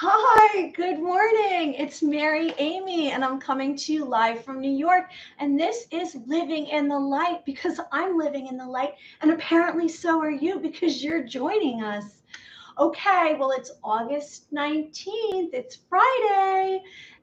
Hi, good morning. It's Mary Amy, and I'm coming to you live from New York. And this is Living in the Light because I'm living in the light, and apparently so are you because you're joining us. Okay, well, it's August 19th, it's Friday,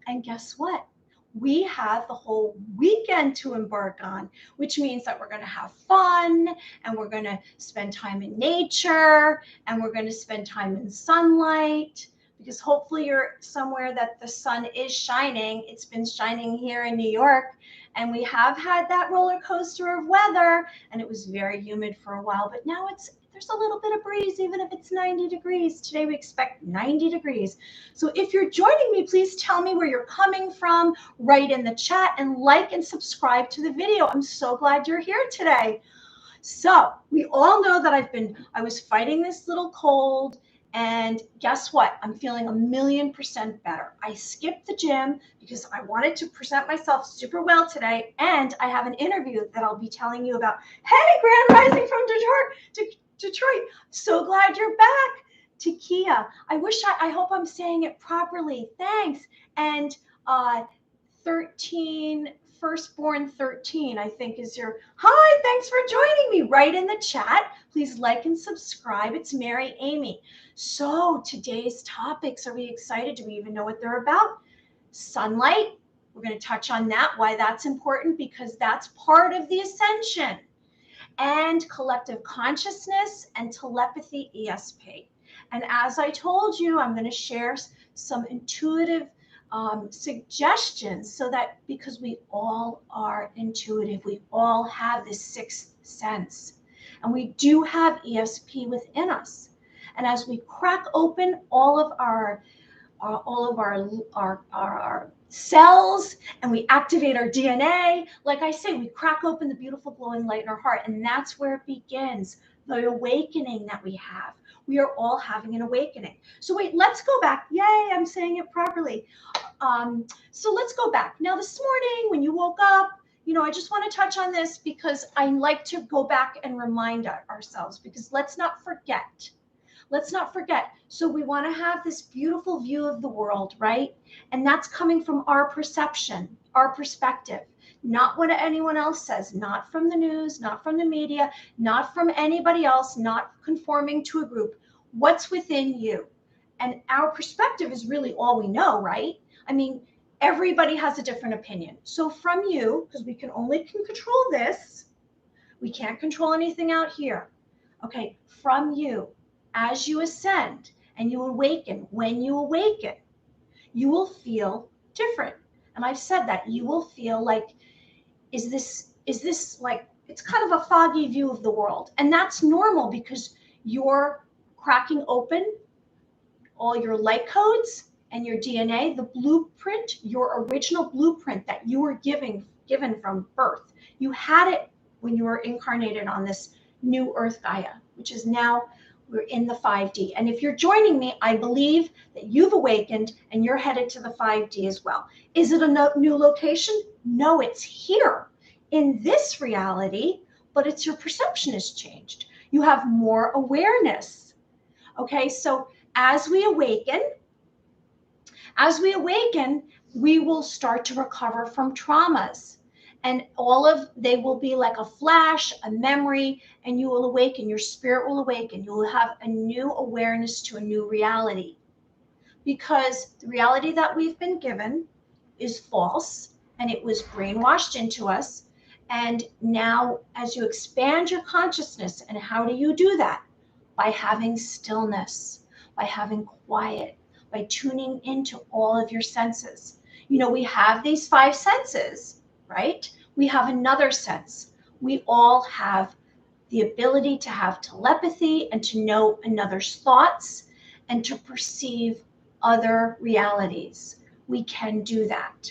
and guess what? We have the whole weekend to embark on, which means that we're going to have fun and we're going to spend time in nature and we're going to spend time in sunlight because hopefully you're somewhere that the sun is shining. It's been shining here in New York, and we have had that roller coaster of weather, and it was very humid for a while, but now there's a little bit of breeze, even if it's 90 degrees. Today we expect 90 degrees. So if you're joining me, please tell me where you're coming from, write in the chat, and like and subscribe to the video. I'm so glad you're here today. So we all know that I was fighting this little cold, and guess what? I'm feeling 1,000,000% better. I skipped the gym because I wanted to present myself super well today, and I have an interview that I'll be telling you about. Hey, Grand Rising from Detroit. So glad you're back. Takia, I hope I'm saying it properly. Thanks. And 13, firstborn 13, I think is your, hi, thanks for joining me. Write in the chat. Please like and subscribe. It's Mary Amy. So today's topics, are we excited? Do we even know what they're about? Sunlight. We're going to touch on that, why that's important, because that's part of the ascension. And collective consciousness and telepathy, ESP. And as I told you, I'm going to share some intuitive suggestions so that, because we all are intuitive, we all have this sixth sense, and we do have ESP within us. And as we crack open all of our cells and we activate our DNA, like I say, we crack open the beautiful glowing light in our heart, and that's where it begins, the awakening that we have. We are all having an awakening. So wait, let's go back. Yay, I'm saying it properly. So let's go back. Now this morning when you woke up, I just want to touch on this because I like to go back and remind ourselves, because let's not forget. So we want to have this beautiful view of the world, right? And that's coming from our perception, our perspective, not what anyone else says, not from the news, not from the media, not from anybody else, not conforming to a group. What's within you? And our perspective is really all we know, right? I mean, everybody has a different opinion. So from you, because we can only control this, we can't control anything out here. Okay, from you, as you ascend and you awaken, when you awaken, you will feel different. And I've said that you will feel like, is this like, it's kind of a foggy view of the world. And that's normal because you're cracking open all your light codes and your DNA, the blueprint, your original blueprint that you were given from birth. You had it when you were incarnated on this new Earth Gaia, which is now, we're in the 5D. And if you're joining me, I believe that you've awakened and you're headed to the 5D as well. Is it a new location? No, it's here in this reality, but it's your perception has changed. You have more awareness. Okay, so as we awaken, we will start to recover from traumas. And they will be like a flash, a memory, and you will awaken. Your spirit will awaken. You will have a new awareness to a new reality. Because the reality that we've been given is false, and it was brainwashed into us. And now, as you expand your consciousness, and how do you do that? By having stillness, by having quiet, by tuning into all of your senses. We have these 5 senses, right? We have another sense. We all have the ability to have telepathy and to know another's thoughts and to perceive other realities. We can do that.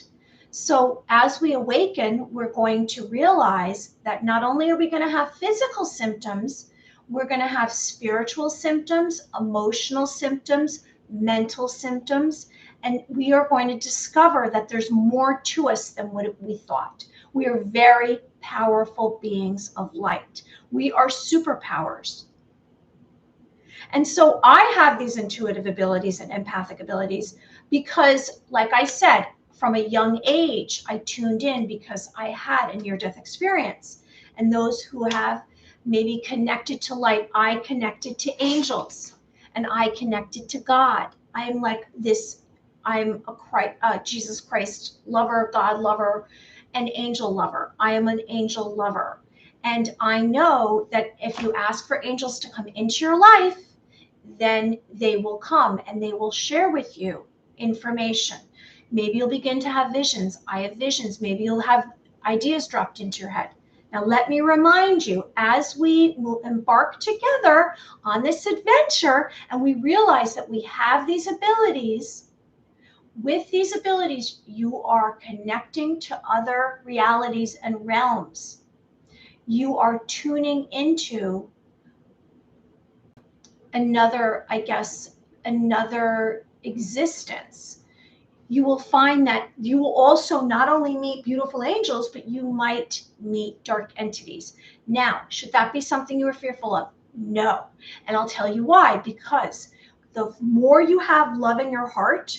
So as we awaken, we're going to realize that not only are we going to have physical symptoms, we're going to have spiritual symptoms, emotional symptoms, mental symptoms, and we are going to discover that there's more to us than what we thought. We are very powerful beings of light. We are superpowers. And so I have these intuitive abilities and empathic abilities because, like I said, from a young age, I tuned in because I had a near-death experience. And those who have maybe connected to light, I connected to angels, and I connected to God. I am like this, I'm a Jesus Christ lover, God lover, and angel lover. I am an angel lover. And I know that if you ask for angels to come into your life, then they will come and they will share with you information. Maybe you'll begin to have visions. I have visions. Maybe you'll have ideas dropped into your head. Now, let me remind you, as we will embark together on this adventure and we realize that we have these abilities, with these abilities, you are connecting to other realities and realms. You are tuning into another, I guess, another existence. You will find that you will also not only meet beautiful angels, but you might meet dark entities. Now, should that be something you are fearful of? No. And I'll tell you why. Because the more you have love in your heart,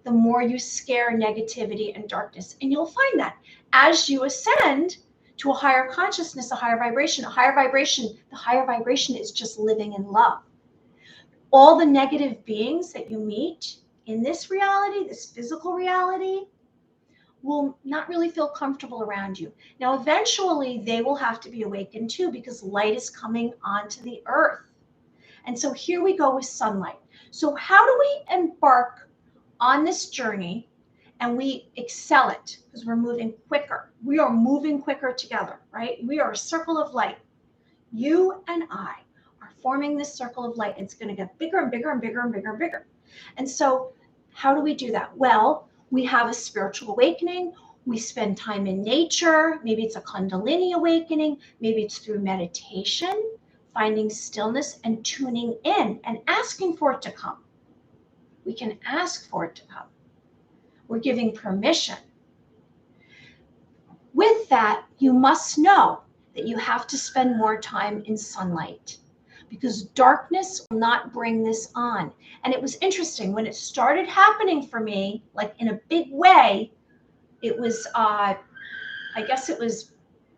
the more you scare negativity and darkness. And you'll find that as you ascend to a higher consciousness, a higher vibration, the higher vibration is just living in love. All the negative beings that you meet in this reality, this physical reality, will not really feel comfortable around you. Now, eventually, they will have to be awakened too, because light is coming onto the earth. And so here we go with sunlight. So how do we embark on this journey and we excel it? Because we're moving quicker. We are moving quicker together, right? We are a circle of light. You and I are forming this circle of light. It's going to get bigger and bigger and bigger and bigger and bigger. And so how do we do that? Well, we have a spiritual awakening. We spend time in nature. Maybe it's a Kundalini awakening. Maybe it's through meditation, finding stillness and tuning in and asking for it to come. We can ask for it to come. We're giving permission. With that, you must know that you have to spend more time in sunlight, because darkness will not bring this on. And it was interesting when it started happening for me, like in a big way. It was, I guess it was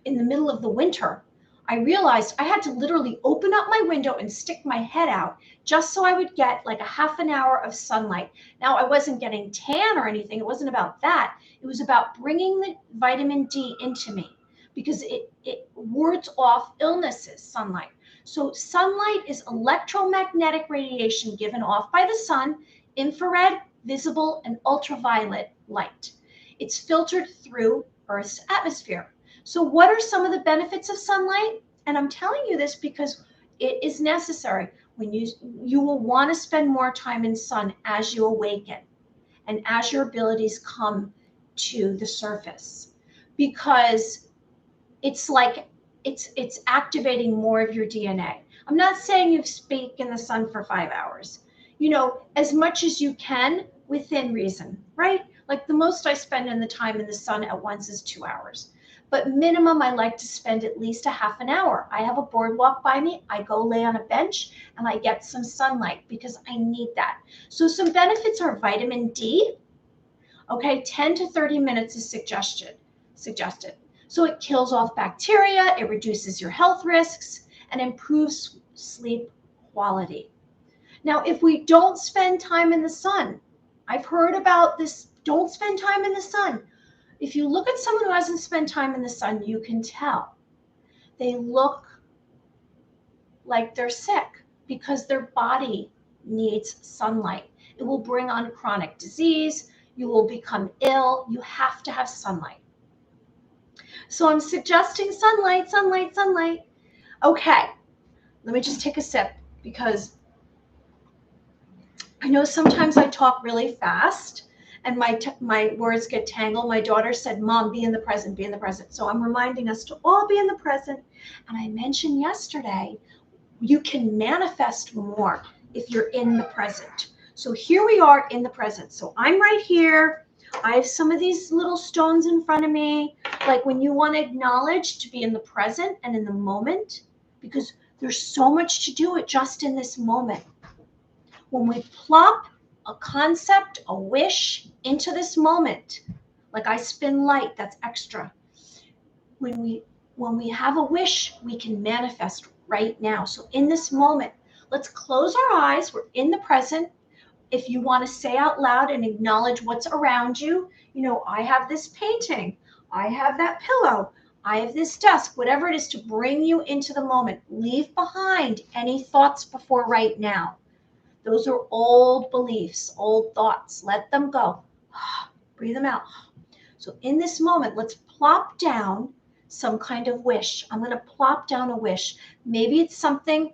in the middle of the winter. I realized I had to literally open up my window and stick my head out just so I would get like a half an hour of sunlight. Now, I wasn't getting tan or anything. It wasn't about that. It was about bringing the vitamin D into me, because it wards off illnesses, sunlight. So sunlight is electromagnetic radiation given off by the sun, infrared, visible, and ultraviolet light. It's filtered through Earth's atmosphere. So what are some of the benefits of sunlight? And I'm telling you this because it is necessary. When you will want to spend more time in sun as you awaken and as your abilities come to the surface, because it's like it's activating more of your DNA. I'm not saying you speak in the sun for 5 hours, as much as you can within reason, right? Like the most I spend in the time in the sun at once is 2 hours. But minimum, I like to spend at least a half an hour. I have a boardwalk by me. I go lay on a bench and I get some sunlight because I need that. So some benefits are vitamin D. Okay, 10 to 30 minutes is suggested. So it kills off bacteria, it reduces your health risks, and improves sleep quality. Now, if we don't spend time in the sun, I've heard about this, don't spend time in the sun. If you look at someone who hasn't spent time in the sun, you can tell. They look like they're sick because their body needs sunlight. It will bring on chronic disease. You will become ill. You have to have sunlight. So I'm suggesting sunlight, sunlight, sunlight. Okay, let me just take a sip, because I know sometimes I talk really fast and my words get tangled. My daughter said, Mom, be in the present, be in the present. So I'm reminding us to all be in the present. And I mentioned yesterday, you can manifest more if you're in the present. So here we are in the present. So I'm right here. I have some of these little stones in front of me. Like when you want to acknowledge to be in the present and in the moment, because There's so much to do it just in this moment. When we plop a concept, a wish into this moment, like I spin light, that's extra. When we have a wish, we can manifest right now. So in this moment, let's close our eyes. We're in the present. If you want to say out loud and acknowledge what's around you, I have this painting, I have that pillow, I have this desk, whatever it is to bring you into the moment. Leave behind any thoughts before right now. Those are old beliefs, old thoughts. Let them go. Breathe them out. So in this moment, let's plop down some kind of wish. I'm going to plop down a wish. Maybe it's something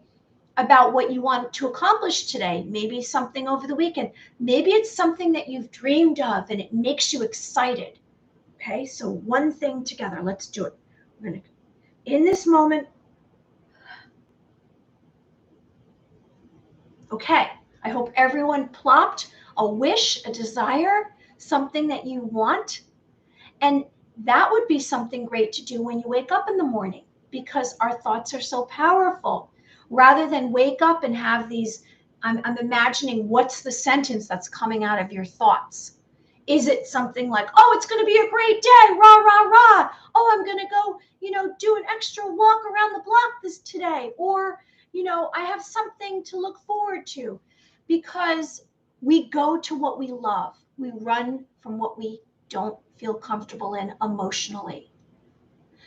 about what you want to accomplish today. Maybe something over the weekend. Maybe it's something that you've dreamed of and it makes you excited. Okay, so one thing together. Let's do it. We're going to, in this moment. Okay, I hope everyone plopped a wish, a desire, something that you want. And that would be something great to do when you wake up in the morning, because our thoughts are so powerful. Rather than wake up and have these, I'm imagining what's the sentence that's coming out of your thoughts. Is it something like, oh, it's going to be a great day, rah, rah, rah. Oh, I'm going to go, do an extra walk around the block today. Or, I have something to look forward to, because we go to what we love. We run from what we don't feel comfortable in emotionally.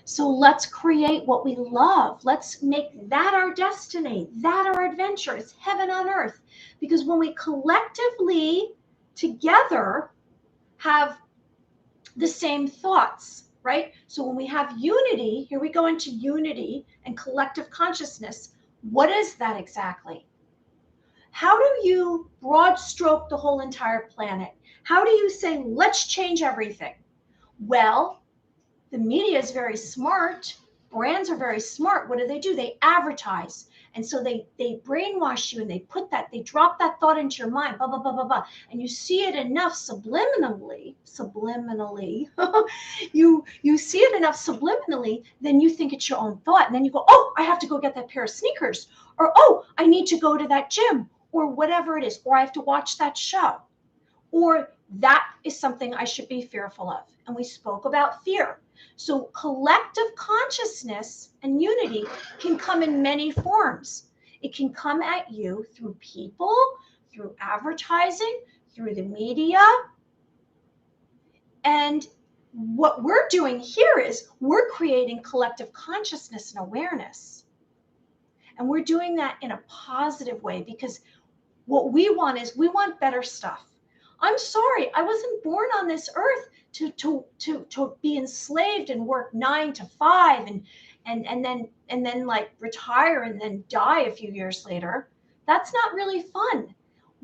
So let's create what we love. Let's make that our destiny, that our adventure. It's heaven on earth. Because when we collectively together have the same thoughts, right? So when we have unity, here we go into unity and collective consciousness. What is that exactly? How do you broad stroke the whole entire planet? How do you say, let's change everything? Well, the media is very smart. Brands are very smart. What do? They advertise. And so they brainwash you, and they drop that thought into your mind, blah, blah, blah, blah, blah. And you see it enough subliminally, you see it enough subliminally, then you think it's your own thought. And then you go, oh, I have to go get that pair of sneakers. Or, oh, I need to go to that gym, or whatever it is. Or I have to watch that show. Or that is something I should be fearful of. And we spoke about fear. So collective consciousness and unity can come in many forms. It can come at you through people, through advertising, through the media. And what we're doing here is we're creating collective consciousness and awareness. And we're doing that in a positive way, because what we want is we want better stuff. I'm sorry, I wasn't born on this earth to be enslaved and work 9 to 5 and then like retire and then die a few years later. That's not really fun.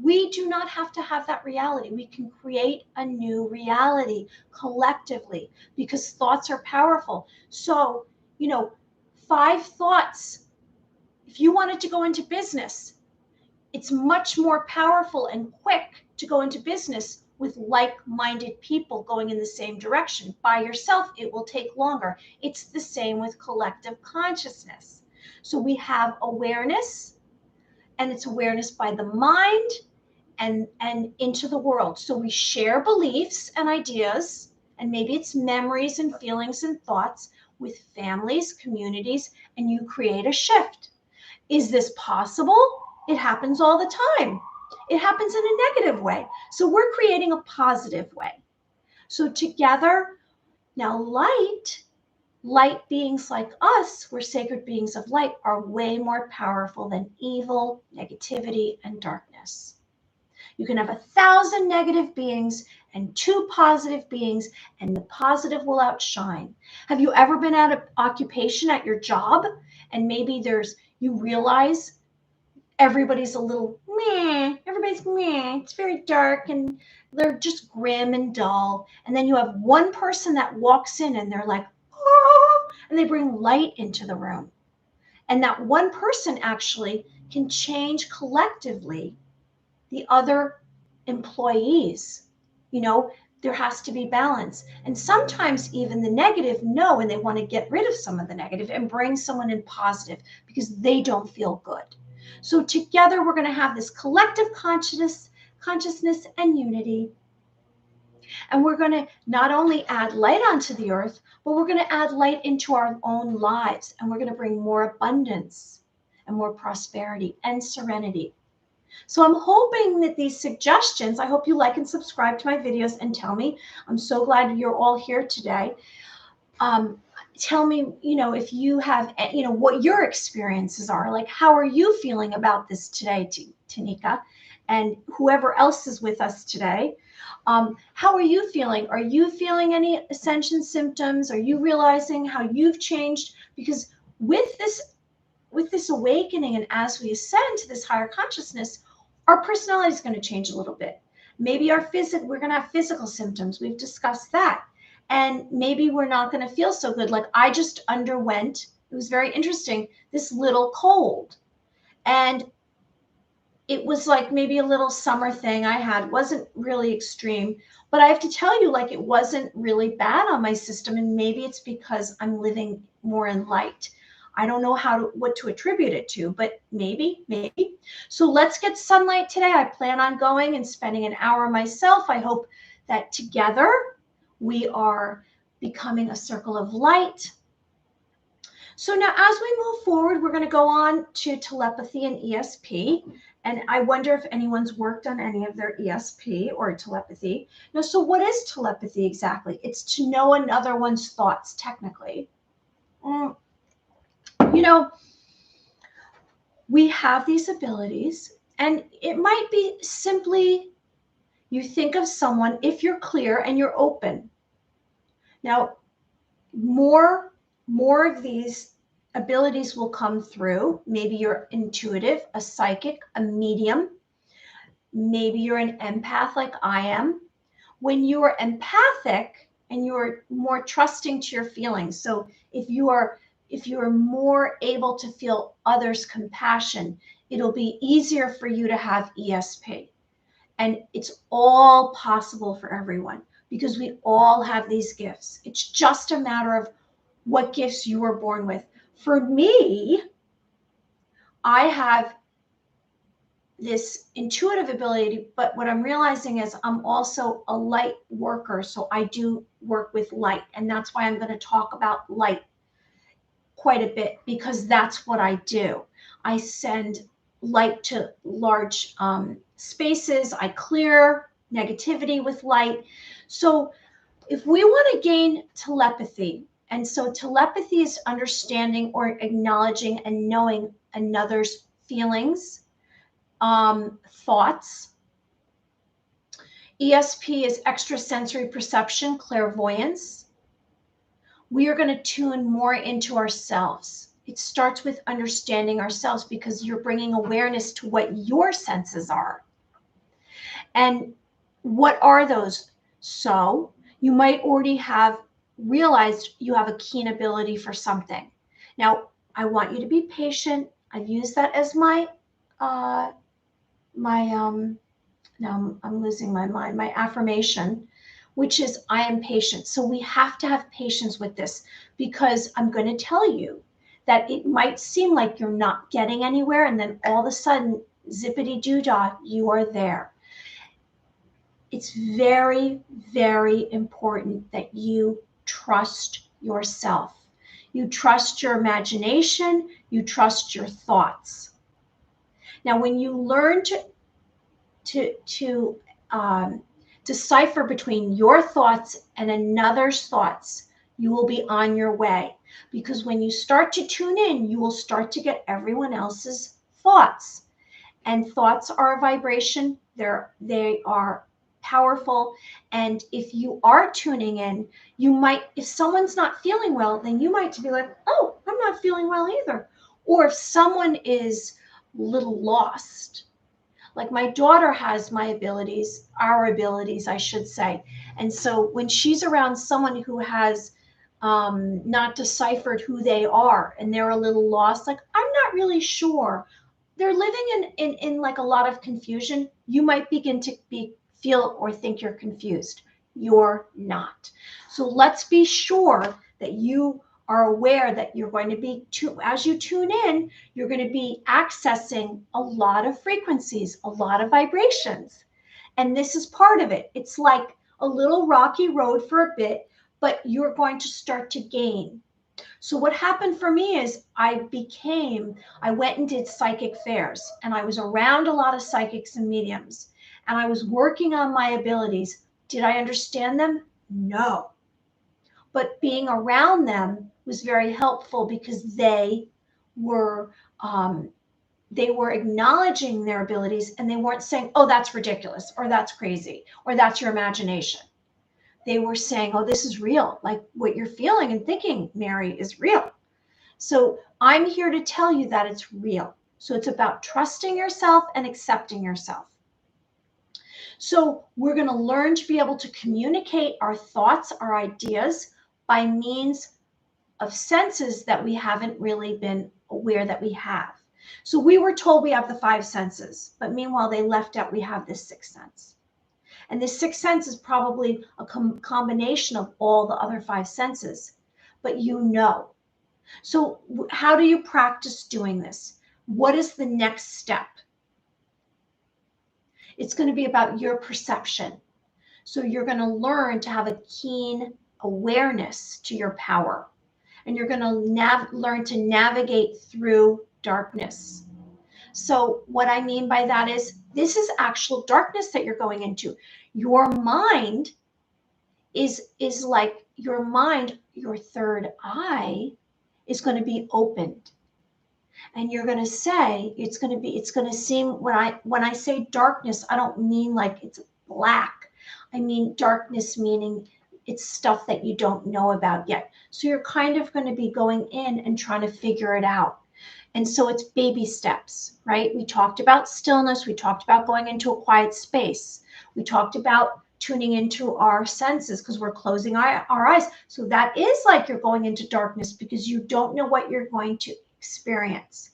We do not have to have that reality. We can create a new reality collectively, because thoughts are powerful. So, 5 thoughts. If you wanted to go into business, it's much more powerful and quick to go into business with like-minded people going in the same direction. By yourself, it will take longer. It's the same with collective consciousness. So we have awareness, and it's awareness by the mind and into the world. So we share beliefs and ideas, and maybe it's memories and feelings and thoughts with families, communities, and you create a shift. Is this possible? It happens all the time. It happens in a negative way. So we're creating a positive way. So together, now light beings like us, we're sacred beings of light, are way more powerful than evil, negativity, and darkness. You can have 1,000 negative beings and 2 positive beings, and the positive will outshine. Have you ever been at an occupation at your job, and maybe you realize everybody's a little meh, everybody's meh, it's very dark, and they're just grim and dull. And then you have one person that walks in and they're like, oh, and they bring light into the room. And that one person actually can change collectively the other employees. There has to be balance. And sometimes even the negative know, and they want to get rid of some of the negative and bring someone in positive because they don't feel good. So together we're going to have this collective consciousness and unity. And we're going to not only add light onto the earth, but we're going to add light into our own lives. And we're going to bring more abundance and more prosperity and serenity. So I'm hoping that these suggestions, I hope you like and subscribe to my videos and tell me. I'm so glad you're all here today. Tell me, if you have, what your experiences are. Like, how are you feeling about this today, Tanika, and whoever else is with us today? How are you feeling? Are you feeling any ascension symptoms? Are you realizing how you've changed? Because with this awakening and as we ascend to this higher consciousness, our personality is going to change a little bit. Maybe we're going to have physical symptoms. We've discussed that. And maybe we're not going to feel so good. Like I just underwent, it was very interesting, this little cold. And it was like maybe a little summer thing I had. Wasn't really extreme. But I have to tell you, like, it wasn't really bad on my system. And maybe it's because I'm living more in light. I don't know what to attribute it to, but maybe. So let's get sunlight today. I plan on going and spending an hour myself. I hope that together we are becoming a circle of light. So now as we move forward, we're going to go on to telepathy and ESP. And I wonder if anyone's worked on any of their ESP or telepathy. Now, so what is telepathy exactly? It's to know another one's thoughts, technically. We have these abilities, and it might be simply you think of someone, if you're clear and you're open. Now, more of these abilities will come through. Maybe you're intuitive, a psychic, a medium. Maybe you're an empath like I am. When you are empathic and you're more trusting to your feelings. So if you are more able to feel others' compassion, it'll be easier for you to have ESP. And it's all possible for everyone because we all have these gifts. It's just a matter of what gifts you were born with. For me, I have this intuitive ability, but what I'm realizing is I'm also a light worker. So I do work with light. And that's why I'm going to talk about light quite a bit, because that's what I do. I send light to large spaces. I clear negativity with light. So if we want to gain telepathy, and so telepathy is understanding or acknowledging and knowing another's feelings, thoughts. ESP is extrasensory perception, clairvoyance. We are going to tune more into ourselves. It starts with understanding ourselves because you're bringing awareness to what your senses are. And what are those? So you might already have realized you have a keen ability for something. Now, I want you to be patient. I've used that as my now I'm losing my mind, my affirmation, which is I am patient. So we have to have patience with this, because I'm going to tell you that it might seem like you're not getting anywhere, and then all of a sudden, zippity doo dah, you are there. It's very, very important that you trust yourself. You trust your imagination. You trust your thoughts. Now, when you learn to decipher between your thoughts and another's thoughts, you will be on your way. Because when you start to tune in, you will start to get everyone else's thoughts. And thoughts are a vibration. They are powerful. And if you are tuning in, you might, if someone's not feeling well, then you might be like, oh, I'm not feeling well either. Or if someone is a little lost, like my daughter has my abilities, our abilities, I should say. And so when she's around someone who has not deciphered who they are and they're a little lost, like, I'm not really sure. They're living in like a lot of confusion. You might begin to feel or think you're confused. You're not. So let's be sure that you are aware that you're going to be, as you tune in, you're going to be accessing a lot of frequencies, a lot of vibrations. And this is part of it. It's like a little rocky road for a bit, but you're going to start to gain. So what happened for me is I went and did psychic fairs, and I was around a lot of psychics and mediums, and I was working on my abilities. Did I understand them? No. But being around them was very helpful because were they were acknowledging their abilities, and they weren't saying, oh, that's ridiculous, or that's crazy, or that's your imagination. They were saying, oh, this is real. Like what you're feeling and thinking, Mary, is real. So I'm here to tell you that it's real. So it's about trusting yourself and accepting yourself. So we're going to learn to be able to communicate our thoughts, our ideas by means of senses that we haven't really been aware that we have. So we were told we have the 5 senses, but meanwhile they left out we have this 6th sense. And this 6th sense is probably a combination of all the other 5 senses, but you know. So how do you practice doing this? What is the next step? It's going to be about your perception. So you're going to learn to have a keen awareness to your power. And you're going to learn to navigate through darkness. So what I mean by that is this is actual darkness that you're going into. Your mind is like your mind, your third eye is going to be opened. And you're going to say, it's going to seem, when I say darkness, I don't mean like it's black. I mean darkness meaning it's stuff that you don't know about yet. So you're kind of going to be going in and trying to figure it out. And so it's baby steps, right? We talked about stillness. We talked about going into a quiet space. We talked about tuning into our senses because we're closing our eyes. So that is like you're going into darkness because you don't know what you're going to experience.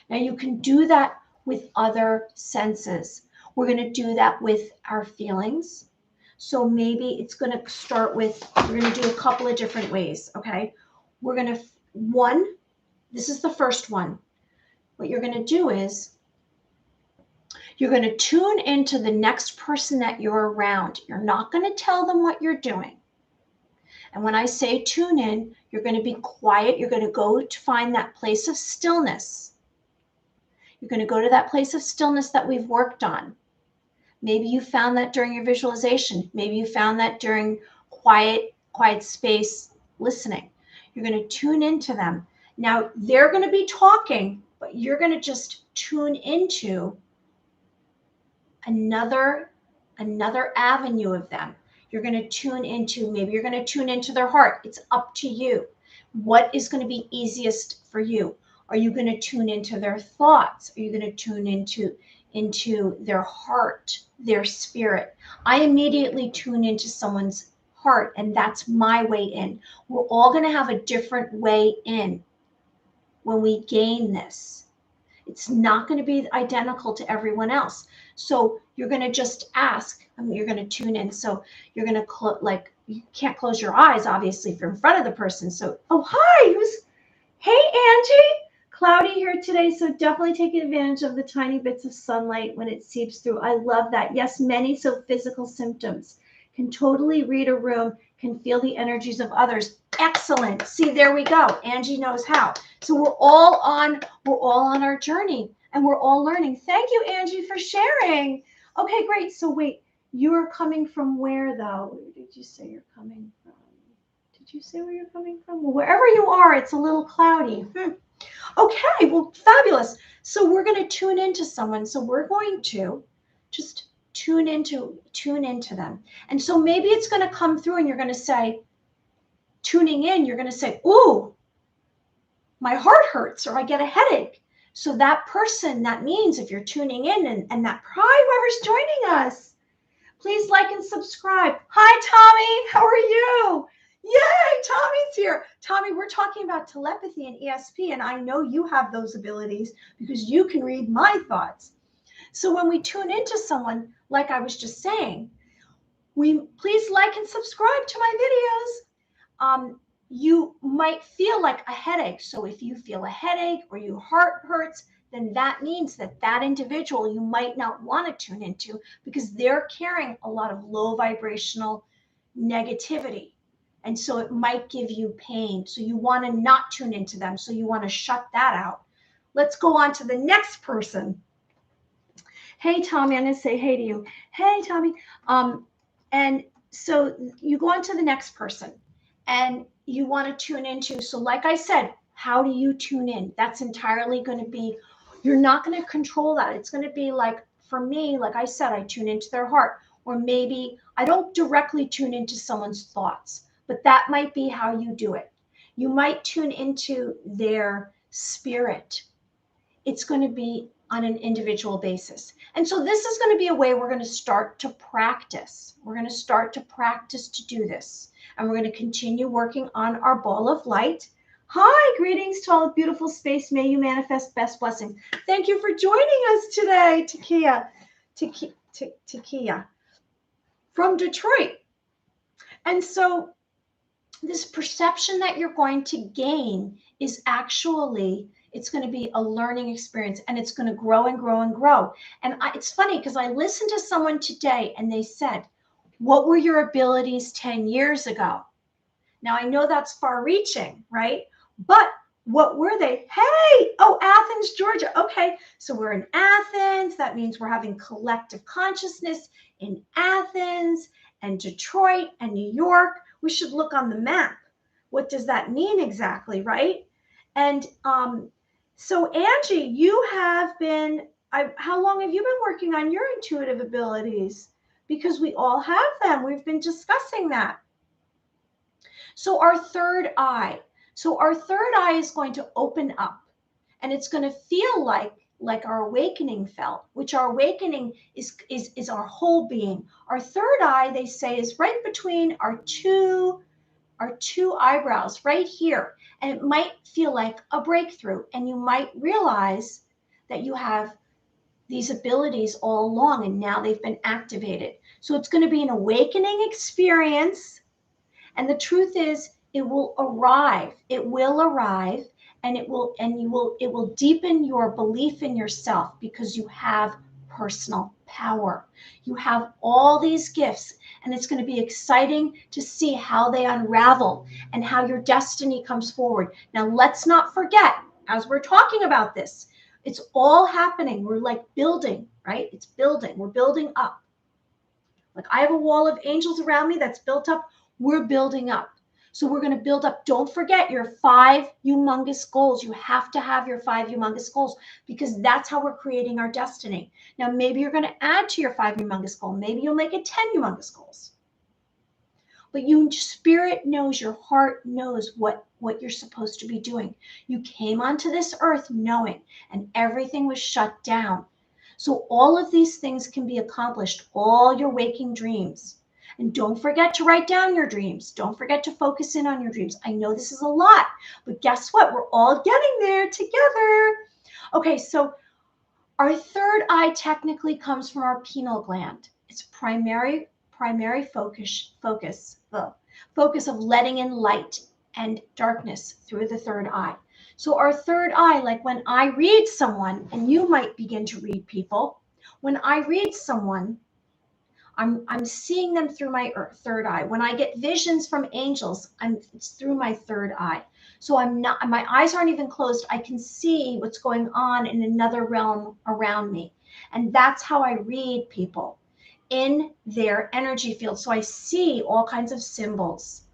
Now you can do that with other senses. We're going to do that with our feelings. So maybe it's going to start with, we're going to do a couple of different ways, okay? We're going to, this is the first one. What you're going to do is you're going to tune into the next person that you're around. You're not going to tell them what you're doing. And when I say tune in, you're going to be quiet. You're going to go to find that place of stillness. You're going to go to that place of stillness that we've worked on. Maybe you found that during your visualization. Maybe you found that during quiet space listening. You're going to tune into them. Now, they're going to be talking, but you're going to just tune into another avenue of them. You're going to tune into, maybe you're going to tune into their heart. It's up to you. What is going to be easiest for you? Are you going to tune into their thoughts? Are you going to tune into their heart, their spirit? I immediately tune into someone's heart, and that's my way in. We're all going to have a different way in when we gain this. It's not going to be identical to everyone else. So you're going to just ask, you're going to tune in. So you're going to you can't close your eyes, obviously, if you're in front of the person. So, oh, hi, hey, Angie. Cloudy here today, so definitely take advantage of the tiny bits of sunlight when it seeps through. I love that. Yes, many physical symptoms. Can totally read a room, can feel the energies of others. Excellent. See, there we go. Angie knows how. So we're all on our journey, and we're all learning. Thank you, Angie, for sharing. Okay, great. So wait, you're coming from where, though? Where did you say you're coming from? Did you say where you're coming from? Well, wherever you are, it's a little cloudy. Okay, well, fabulous. So we're going to tune into someone. So we're going to just tune into them. And so maybe it's going to come through and you're going to say, tuning in, you're going to say, ooh, my heart hurts or I get a headache. So that person, that means if you're tuning in and that, hi, whoever's joining us, please like and subscribe. Hi, Tommy, how are you? Yay, Tommy's here. Tommy, we're talking about telepathy and ESP, and I know you have those abilities because you can read my thoughts. So when we tune into someone, like I was just saying, Please like and subscribe to my videos. You might feel like a headache. So if you feel a headache or your heart hurts, then that means that that individual you might not want to tune into because they're carrying a lot of low vibrational negativity. And so it might give you pain. So you want to not tune into them. So you want to shut that out. Let's go on to the next person. Hey, Tommy, I'm going to say hey to you. Hey, Tommy. And so you go on to the next person and you want to tune into. So like I said, how do you tune in? That's entirely going to be, you're not going to control that. It's going to be like, for me, like I said, I tune into their heart, or maybe I don't directly tune into someone's thoughts, but that might be how you do it. You might tune into their spirit. It's going to be on an individual basis. And so this is going to be a way we're going to start to practice. We're going to start to practice to do this. And we're going to continue working on our ball of light. Hi, greetings to all the beautiful space. May you manifest best blessings. Thank you for joining us today, Takia from Detroit. And so this perception that you're going to gain is actually, it's going to be a learning experience, and it's going to grow and grow and grow. And it's funny because I listened to someone today and they said, what were your abilities 10 years ago? Now I know that's far reaching, right? But what were they? Hey, oh, Athens, Georgia. Okay, so we're in Athens. That means we're having collective consciousness in Athens and Detroit and New York. We should look on the map. What does that mean exactly, right? And so Angie, you have been, how long have you been working on your intuitive abilities? Because we all have them. We've been discussing that. So our third eye. So our third eye is going to open up, and it's going to feel like our awakening felt, which our awakening is our whole being. Our third eye, they say, is right between our two eyebrows right here. And it might feel like a breakthrough. And you might realize that you have these abilities all along, and now they've been activated. So it's going to be an awakening experience. And the truth is, it will arrive. It will arrive, and it will deepen your belief in yourself because you have personal power. You have all these gifts, and it's going to be exciting to see how they unravel and how your destiny comes forward. Now, let's not forget, as we're talking about this, it's all happening. We're like building, right? It's building. We're building up. Like I have a wall of angels around me that's built up. We're building up. So we're going to build up. Don't forget your 5 humongous goals. You have to have your 5 humongous goals because that's how we're creating our destiny. Now, maybe you're going to add to your 5 humongous goal. Maybe you'll make it 10 humongous goals. But spirit knows, your heart knows what you're supposed to be doing. You came onto this earth knowing, and everything was shut down. So all of these things can be accomplished, all your waking dreams. And don't forget to write down your dreams. Don't forget to focus in on your dreams. I know this is a lot, but guess what? We're all getting there together. Okay, so our third eye technically comes from our pineal gland. It's primary focus of letting in light and darkness through the third eye. So our third eye, like when I read someone, and you might begin to read people, when I read someone, I'm seeing them through my third eye. When I get visions from angels, it's through my third eye. So my eyes aren't even closed. I can see what's going on in another realm around me. And that's how I read people, in their energy field. So I see all kinds of symbols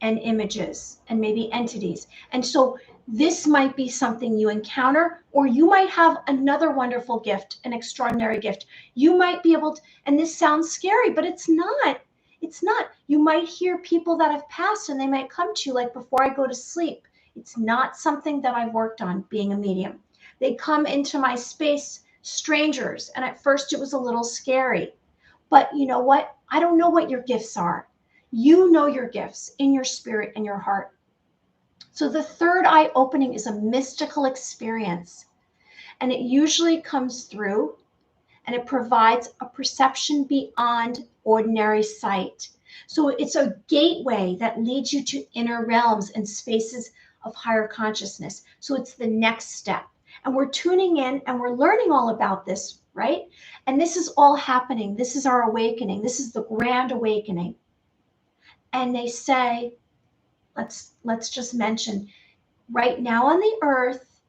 and images and maybe entities. And so this might be something you encounter, or you might have another wonderful gift, an extraordinary gift. You might be able to, and this sounds scary, but it's not. It's not. You might hear people that have passed, and they might come to you like before I go to sleep. It's not something that I've worked on being a medium. They come into my space, strangers, and at first it was a little scary. But you know what? I don't know what your gifts are. You know your gifts in your spirit and your heart. So the third eye opening is a mystical experience, and it usually comes through and it provides a perception beyond ordinary sight. So it's a gateway that leads you to inner realms and spaces of higher consciousness. So it's the next step. And we're tuning in and we're learning all about this, right? And this is all happening. This is our awakening. This is the grand awakening. And they say, let's just mention, right now on the earth,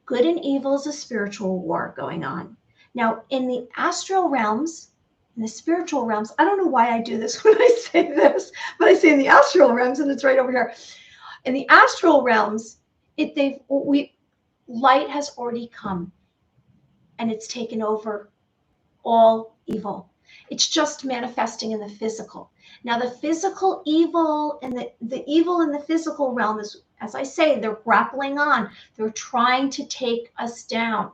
good and evil is a spiritual war going on. Now, in the astral realms, in the spiritual realms, I don't know why I do this when I say this, but I say in the astral realms, and it's right over here. In the astral realms, light has already come, and it's taken over all evil. It's just manifesting in the physical. Now, the physical evil and the evil in the physical realm is, as I say, they're grappling on. They're trying to take us down.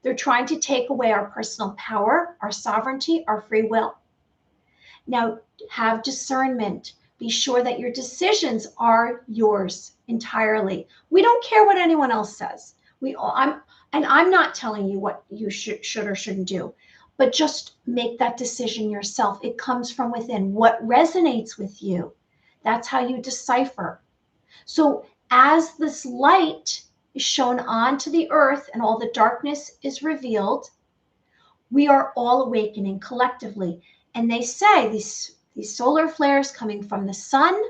They're trying to take away our personal power, our sovereignty, our free will. Now, have discernment. Be sure that your decisions are yours entirely. We don't care what anyone else says. I'm not telling you what you should or shouldn't do, but just make that decision yourself. It comes from within. What resonates with you, that's how you decipher. So as this light is shown onto the earth and all the darkness is revealed, we are all awakening collectively. And they say these solar flares coming from the sun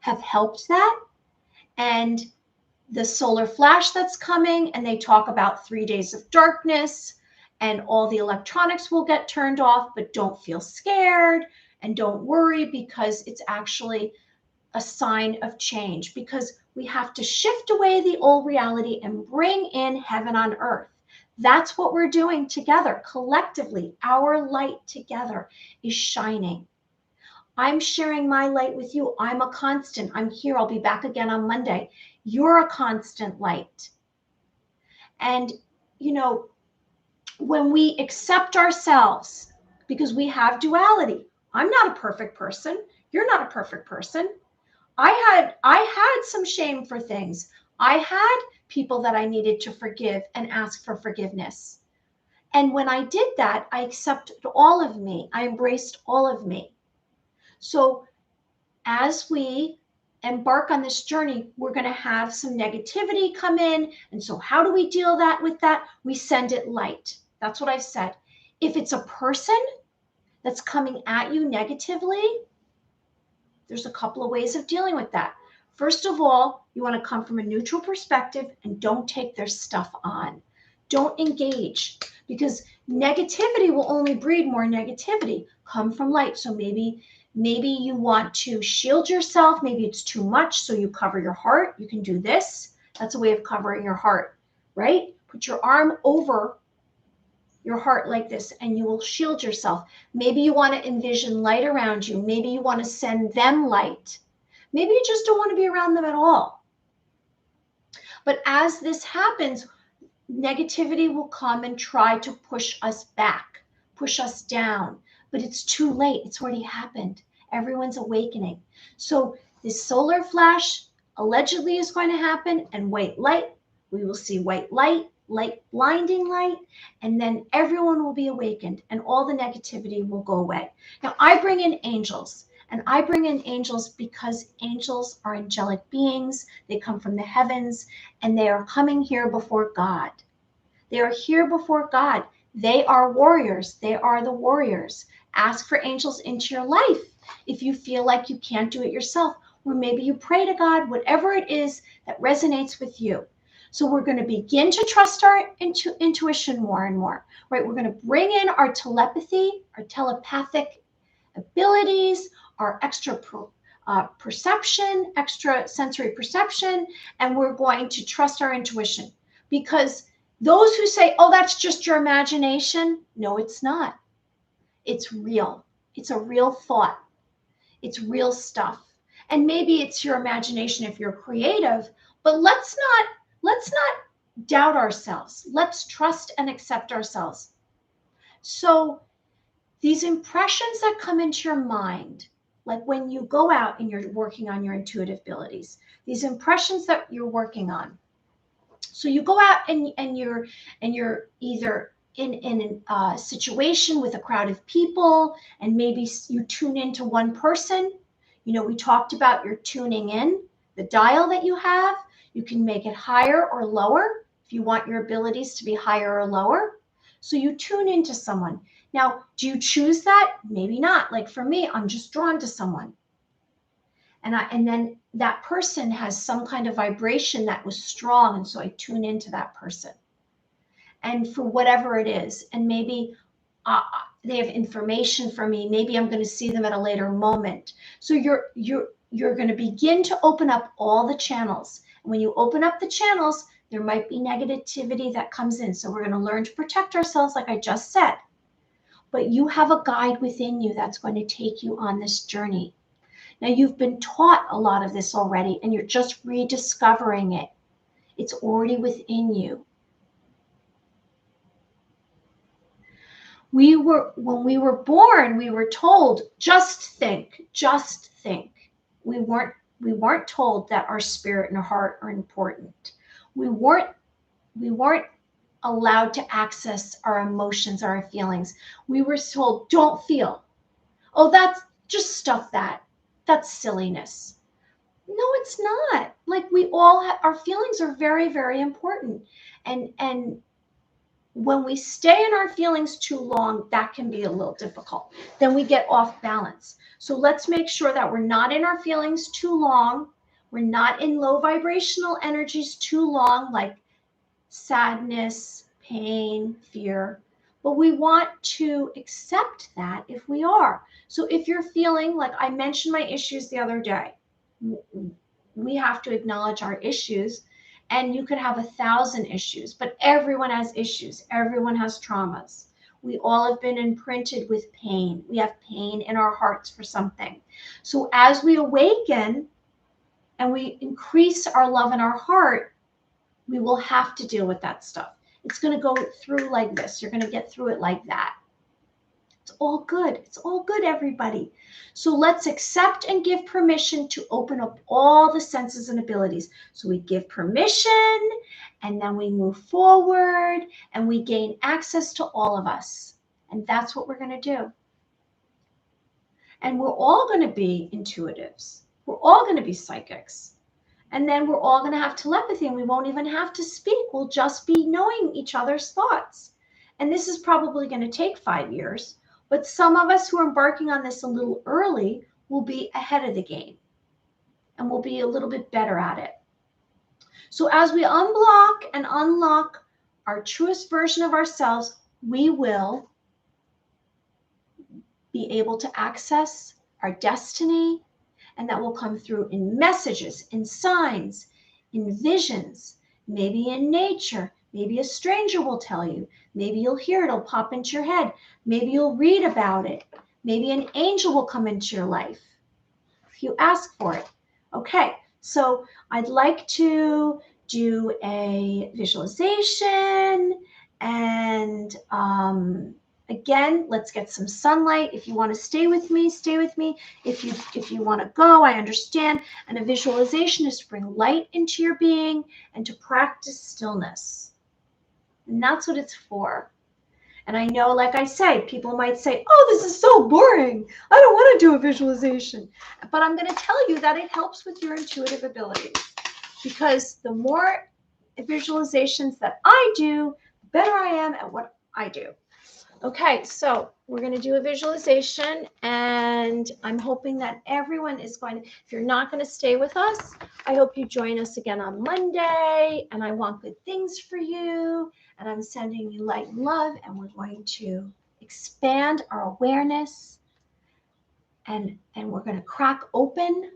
have helped that. And the solar flash that's coming, and they talk about 3 days of darkness, and all the electronics will get turned off, but don't feel scared and don't worry, because it's actually a sign of change, because we have to shift away the old reality and bring in heaven on earth. That's what we're doing together, collectively. Our light together is shining. I'm sharing my light with you. I'm a constant. I'm here. I'll be back again on Monday. You're a constant light. And, when we accept ourselves, because we have duality, I'm not a perfect person. You're not a perfect person. I had some shame for things. I had people that I needed to forgive and ask for forgiveness. And when I did that, I accepted all of me. I embraced all of me. So as we embark on this journey, we're going to have some negativity come in. And so how do we deal with that? We send it light. That's what I've said. If it's a person that's coming at you negatively, there's a couple of ways of dealing with that. First of all, you want to come from a neutral perspective and don't take their stuff on. Don't engage, because negativity will only breed more negativity. Come from light. So maybe you want to shield yourself. Maybe it's too much, so you cover your heart. You can do this. That's a way of covering your heart, right? Put your arm over your heart like this, and you will shield yourself. Maybe you want to envision light around you. Maybe you want to send them light. Maybe you just don't want to be around them at all. But as this happens, negativity will come and try to push us back, push us down. But it's too late. It's already happened. Everyone's awakening. So this solar flash allegedly is going to happen, and white light. We will see white light, blinding light, and then everyone will be awakened and all the negativity will go away. Now, I bring in angels, and I bring in angels because angels are angelic beings. They come from the heavens, and they are coming here before God. They are here before God. They are warriors. They are the warriors. Ask for angels into your life if you feel like you can't do it yourself, or maybe you pray to God, whatever it is that resonates with you. So we're going to begin to trust our intuition more and more, right? We're going to bring in our telepathy, our telepathic abilities, our extra perception, extra sensory perception, and we're going to trust our intuition. Because those who say, oh, that's just your imagination, no, it's not. It's real. It's a real thought. It's real stuff. And maybe it's your imagination if you're creative, but let's not doubt ourselves. Let's trust and accept ourselves. So these impressions that come into your mind, like when you go out and you're working on your intuitive abilities, these impressions that you're working on. So you go out and you're either in a situation with a crowd of people, and maybe you tune into one person. You know, we talked about your tuning in, the dial that you have. You can make it higher or lower if you want your abilities to be higher or lower. So you tune into someone. Now, do you choose that? Maybe not. Like for me, I'm just drawn to someone. And then that person has some kind of vibration that was strong, and so I tune into that person. And for whatever it is, and maybe they have information for me. Maybe I'm going to see them at a later moment. So you're going to begin to open up all the channels. And when you open up the channels, there might be negativity that comes in. So we're going to learn to protect ourselves, like I just said. But you have a guide within you that's going to take you on this journey. Now, you've been taught a lot of this already, and you're just rediscovering it. It's already within you. When we were born, we were told, just think, just think. We weren't told that our spirit and our heart are important. We weren't allowed to access our emotions, our feelings. We were told, don't feel. Oh, that's just stuff that. That's silliness. No, it's not. Like we all have, our feelings are very, very important. And when we stay in our feelings too long, that can be a little difficult. Then we get off balance. So let's make sure that we're not in our feelings too long. We're not in low vibrational energies too long, like sadness, pain, fear. But we want to accept that if we are. So if you're feeling like I mentioned my issues the other day, we have to acknowledge our issues. And you could have 1,000 issues, but everyone has issues. Everyone has traumas. We all have been imprinted with pain. We have pain in our hearts for something. So as we awaken and we increase our love in our heart, we will have to deal with that stuff. It's going to go through like this. You're going to get through it like that. It's all good. It's all good, everybody. So let's accept and give permission to open up all the senses and abilities. So we give permission, and then we move forward, and we gain access to all of us. And that's what we're going to do. And we're all going to be intuitives. We're all going to be psychics. And then we're all going to have telepathy, and we won't even have to speak. We'll just be knowing each other's thoughts. And this is probably going to take 5 years. But some of us who are embarking on this a little early will be ahead of the game, and we'll be a little bit better at it. So as we unblock and unlock our truest version of ourselves, we will be able to access our destiny, and that will come through in messages, in signs, in visions, maybe in nature. Maybe a stranger will tell you. Maybe you'll hear it, it'll pop into your head. Maybe you'll read about it. Maybe an angel will come into your life if you ask for it. Okay, so I'd like to do a visualization, and again, let's get some sunlight. If you want to stay with me, stay with me. If you want to go, I understand. And a visualization is to bring light into your being and to practice stillness. And that's what it's for. And I know, like I say, people might say, oh, this is so boring. I don't want to do a visualization. But I'm going to tell you that it helps with your intuitive abilities. Because the more visualizations that I do, the better I am at what I do. Okay, so we're going to do a visualization, and I'm hoping that everyone is going to, if you're not going to stay with us, I hope you join us again on Monday, and I want good things for you, and I'm sending you light and love, and we're going to expand our awareness, and we're going to crack open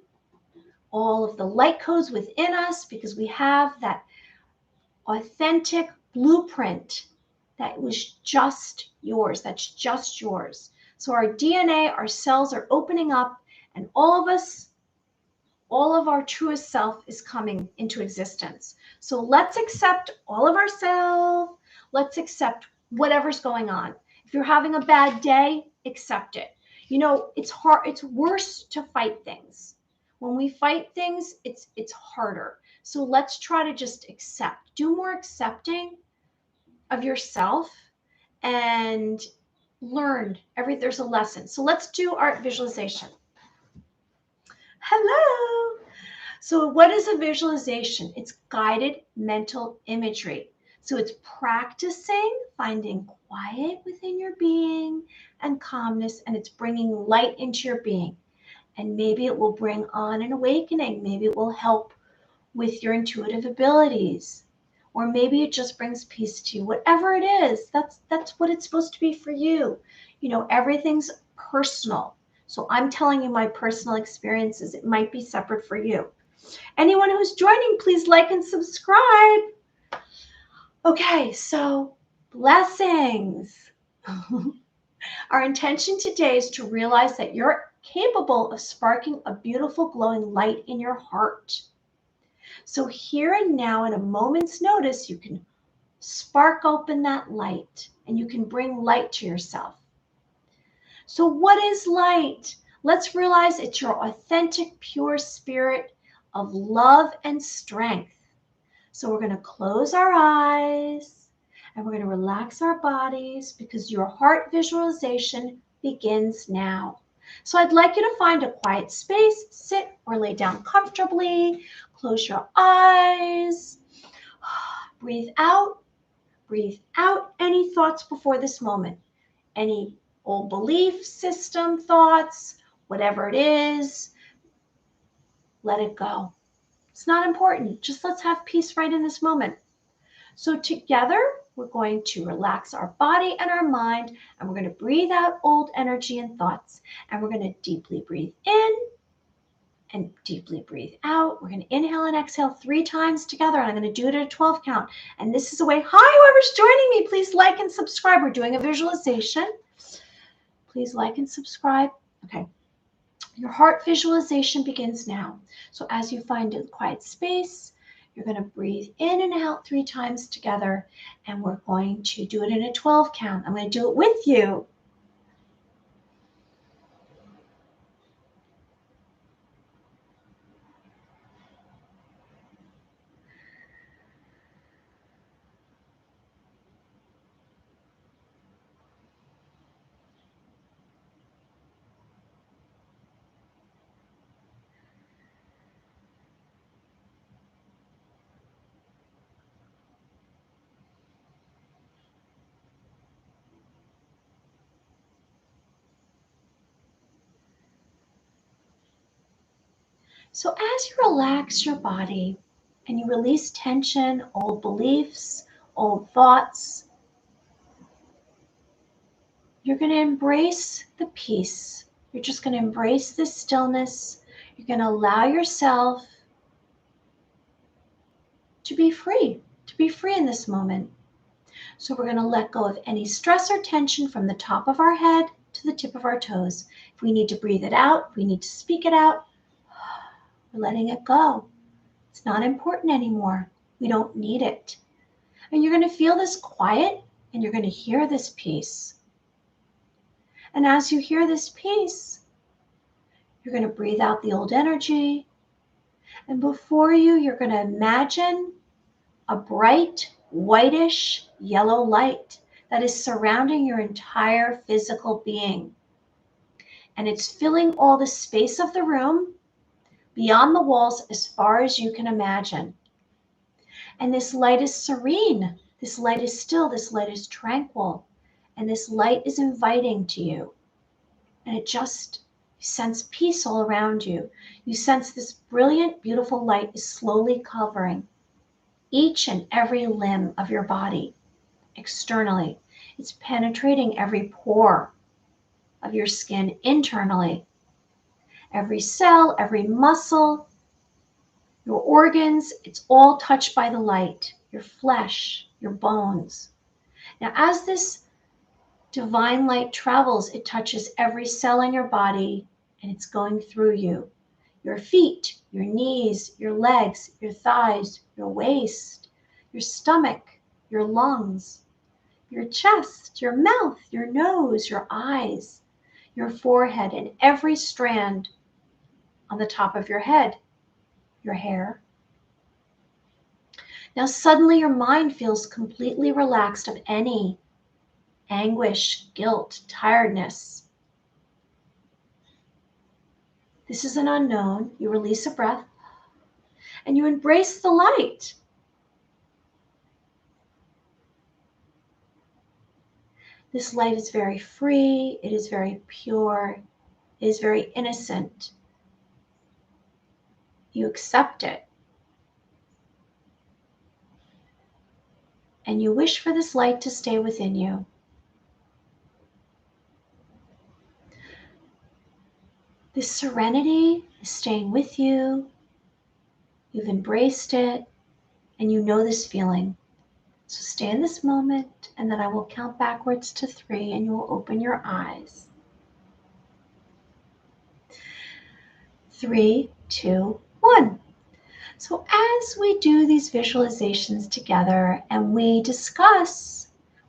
all of the light codes within us, because we have that authentic blueprint that was just yours. That's just yours. So our DNA, our cells are opening up, and all of us, all of our truest self is coming into existence. So let's accept all of ourselves. Let's accept whatever's going on. If you're having a bad day, accept it. You know, it's hard. It's worse to fight things. When we fight things, it's harder. So let's try to just accept. Do more accepting of yourself, and learned there's a lesson. So let's do our visualization. Hello. So what is a visualization? It's guided mental imagery. So it's practicing finding quiet within your being and calmness, and it's bringing light into your being. And maybe it will bring on an awakening. Maybe it will help with your intuitive abilities. Or maybe it just brings peace to you. Whatever it is, that's what it's supposed to be for you. You know, everything's personal. So I'm telling you my personal experiences. It might be separate for you. Anyone who's joining, please like and subscribe. Okay, so blessings. Our intention today is to realize that you're capable of sparking a beautiful glowing light in your heart. So here and now, at a moment's notice, you can spark open that light and you can bring light to yourself. So what is light? Let's realize it's your authentic, pure spirit of love and strength. So we're going to close our eyes and we're going to relax our bodies because your heart visualization begins now. So I'd like you to find a quiet space, sit or lay down comfortably, close your eyes, breathe out any thoughts before this moment, any old belief system thoughts, whatever it is, let it go. It's not important. Just let's have peace right in this moment. So together, we're going to relax our body and our mind, and we're going to breathe out old energy and thoughts. And we're going to deeply breathe in and deeply breathe out. We're going to inhale and exhale 3 times together, and I'm going to do it at a 12 count. And this is a way, hi, whoever's joining me, please like and subscribe. We're doing a visualization. Please like and subscribe. Okay. Your heart visualization begins now. So as you find a quiet space, you're going to breathe in and out 3 times together, and we're going to do it in a 12 count. I'm going to do it with you. So as you relax your body and you release tension, old beliefs, old thoughts, you're going to embrace the peace. You're just going to embrace the stillness. You're going to allow yourself to be free in this moment. So we're going to let go of any stress or tension from the top of our head to the tip of our toes. If we need to breathe it out, if we need to speak it out, we're letting it go. It's not important anymore. We don't need it. And you're going to feel this quiet and you're going to hear this peace. And as you hear this peace, you're going to breathe out the old energy. And before you, you're going to imagine a bright, whitish, yellow light that is surrounding your entire physical being. And it's filling all the space of the room beyond the walls as far as you can imagine. And this light is serene. This light is still. This light is tranquil. And this light is inviting to you. And it just, you sense peace all around you. You sense this brilliant, beautiful light is slowly covering each and every limb of your body externally. It's penetrating every pore of your skin internally. Every cell, every muscle, your organs, it's all touched by the light. Your flesh, your bones. Now, as this divine light travels, it touches every cell in your body and it's going through you. Your feet, your knees, your legs, your thighs, your waist, your stomach, your lungs, your chest, your mouth, your nose, your eyes, your forehead, and every strand on the top of your head, your hair. Now suddenly your mind feels completely relaxed of any anguish, guilt, tiredness. This is an unknown. You release a breath and you embrace the light. This light is very free. It is very pure. It is very innocent. You accept it. And you wish for this light to stay within you. This serenity is staying with you. You've embraced it, and you know this feeling. So stay in this moment, and then I will count backwards to 3, and you will open your eyes. 3, 2, 1. So as we do these visualizations together and we discuss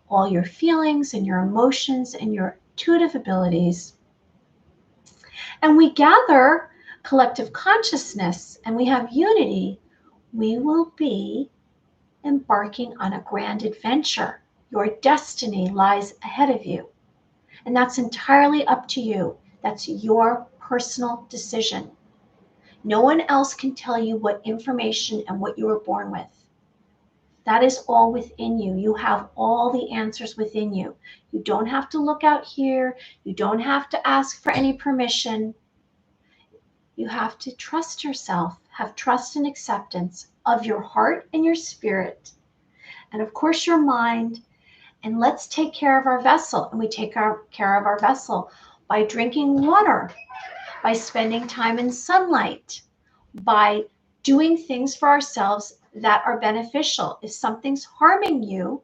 all your feelings and your emotions and your intuitive abilities, and we gather collective consciousness and we have unity, we will be embarking on a grand adventure. Your destiny lies ahead of you. And that's entirely up to you. That's your personal decision. No one else can tell you what information and what you were born with. That is all within you. You have all the answers within you. You don't have to look out here. You don't have to ask for any permission. You have to trust yourself, have trust and acceptance of your heart and your spirit, and of course your mind. And let's take care of our vessel. And we take care of our vessel by drinking water, by spending time in sunlight, by doing things for ourselves that are beneficial. If something's harming you,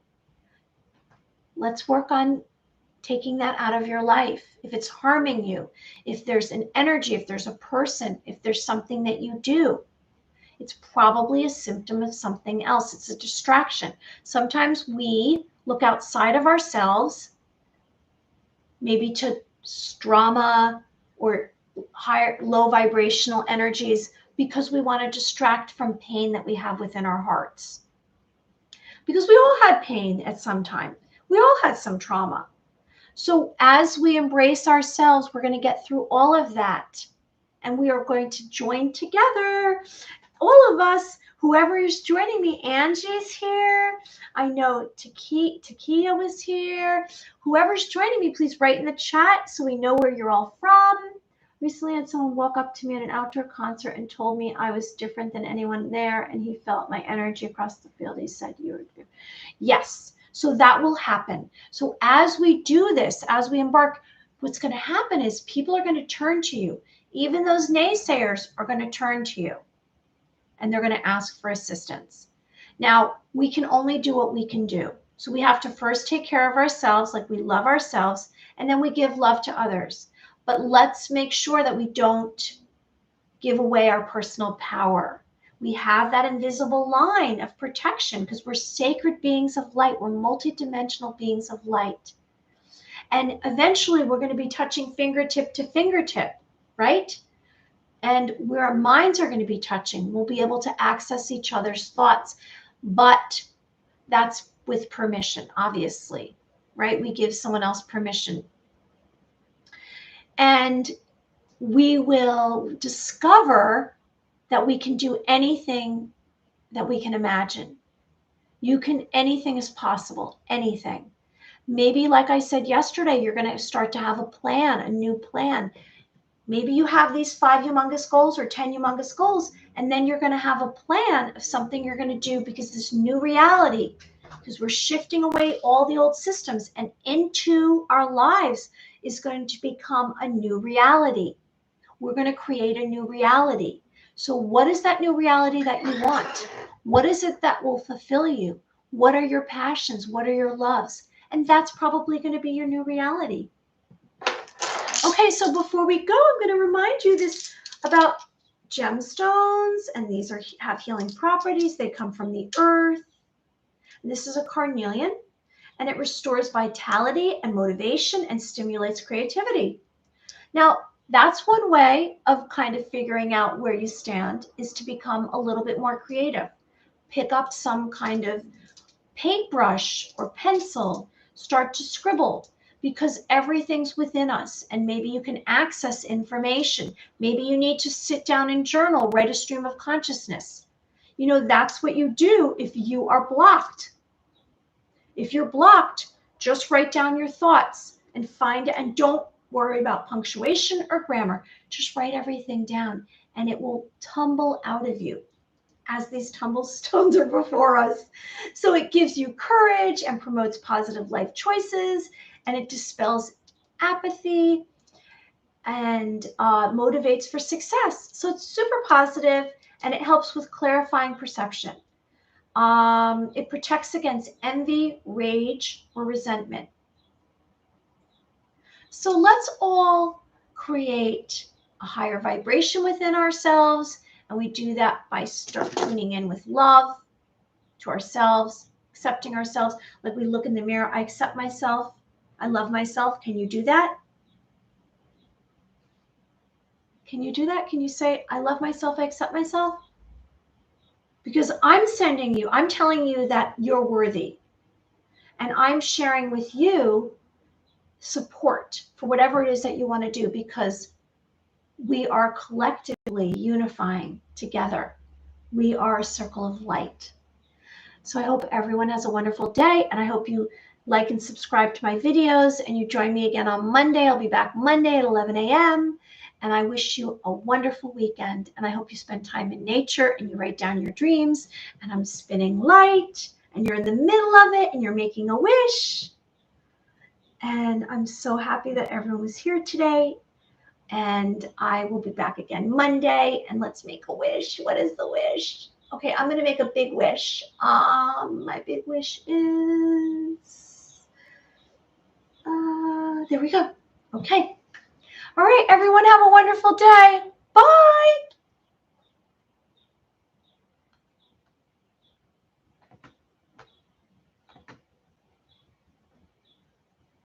let's work on taking that out of your life. If it's harming you, if there's an energy, if there's a person, if there's something that you do, it's probably a symptom of something else. It's a distraction. Sometimes we look outside of ourselves, maybe to drama or low vibrational energies, because we want to distract from pain that we have within our hearts. Because we all had pain at some time. We all had some trauma. So as we embrace ourselves, we're going to get through all of that. And we are going to join together. All of us, whoever is joining me, Angie's here. I know Takia was here. Whoever's joining me, please write in the chat so we know where you're all from. Recently had someone walk up to me at an outdoor concert and told me I was different than anyone there, and he felt my energy across the field. He said, "You were different." Yes, so that will happen. So as we do this, as we embark, what's going to happen is people are going to turn to you. Even those naysayers are going to turn to you, and they're going to ask for assistance. Now, we can only do what we can do. So we have to first take care of ourselves, like we love ourselves, and then we give love to others. But let's make sure that we don't give away our personal power. We have that invisible line of protection because we're sacred beings of light. We're multidimensional beings of light. And eventually we're going to be touching fingertip to fingertip, right? And where our minds are going to be touching, we'll be able to access each other's thoughts. But that's with permission, obviously, right? We give someone else permission. And we will discover that we can do anything that we can imagine. Anything is possible, anything. Maybe, like I said yesterday, you're going to start to have a plan, a new plan. Maybe you have these 5 humongous goals or 10 humongous goals, and then you're going to have a plan of something you're going to do because this new reality, because we're shifting away all the old systems and into our lives is going to become a new reality. We're going to create a new reality. So what is that new reality that you want? What is it that will fulfill you? What are your passions? What are your loves? And that's probably going to be your new reality. Okay, so before we go, I'm going to remind you about gemstones, and these have healing properties. They come from the earth. And this is a carnelian, and it restores vitality and motivation and stimulates creativity. Now, that's one way of kind of figuring out where you stand, is to become a little bit more creative. Pick up some kind of paintbrush or pencil. Start to scribble, because everything's within us, and maybe you can access information. Maybe you need to sit down and journal, write a stream of consciousness. You know, that's what you do if you are blocked. If you're blocked, just write down your thoughts and find it, and don't worry about punctuation or grammar. Just write everything down, and it will tumble out of you as these tumblestones are before us. So it gives you courage and promotes positive life choices, and it dispels apathy and motivates for success. So it's super positive, and it helps with clarifying perception. It protects against envy, rage, or resentment. So let's all create a higher vibration within ourselves. And we do that by start tuning in with love to ourselves, accepting ourselves. Like we look in the mirror, I accept myself. I love myself. Can you do that? Can you do that? Can you say, I love myself, I accept myself? Because I'm sending you, I'm telling you that you're worthy. And I'm sharing with you support for whatever it is that you want to do, because we are collectively unifying together. We are a circle of light. So I hope everyone has a wonderful day, and I hope you like and subscribe to my videos, and you join me again on Monday. I'll be back Monday at 11 a.m. And I wish you a wonderful weekend, and I hope you spend time in nature and you write down your dreams. And I'm spinning light, and you're in the middle of it, and you're making a wish. And I'm so happy that everyone was here today. And I will be back again Monday, and let's make a wish. What is the wish? Okay, I'm going to make a big wish. My big wish is, there we go. Okay. All right, everyone, have a wonderful day. Bye.